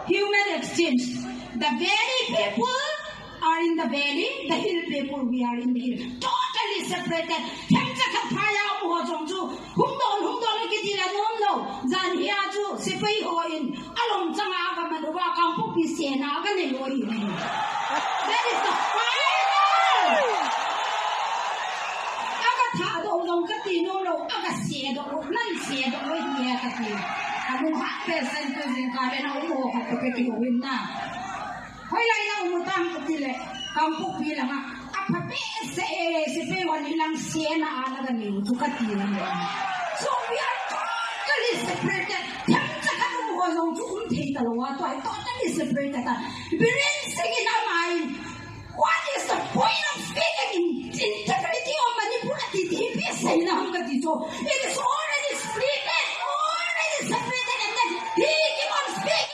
human exchange. The valley people are in the valley, the hill people we are in the hill. Totally separated. Hemchaka phaya mo jongju humdon kitila nomno jan hiaju sipai hoin alom changa ga manuwa kampu pisena ga ne loi. That is the final. Aga tha do long ka ti no lo aga se do lo nan se do lo ye ka ti. Amu ha person ko jin ka le na mo ka ko pe ki win na. Hoi lai na umutam ko ti le kampu pi la ma apa pe se pe wan ilang se na ana ga ni tu ka ti na. So we are totally separated. Hemchaka mo jong ju thei ta lo wa to totally separated. Balancing in our mind. What is the point of speaking in integrity or manipulative? It is all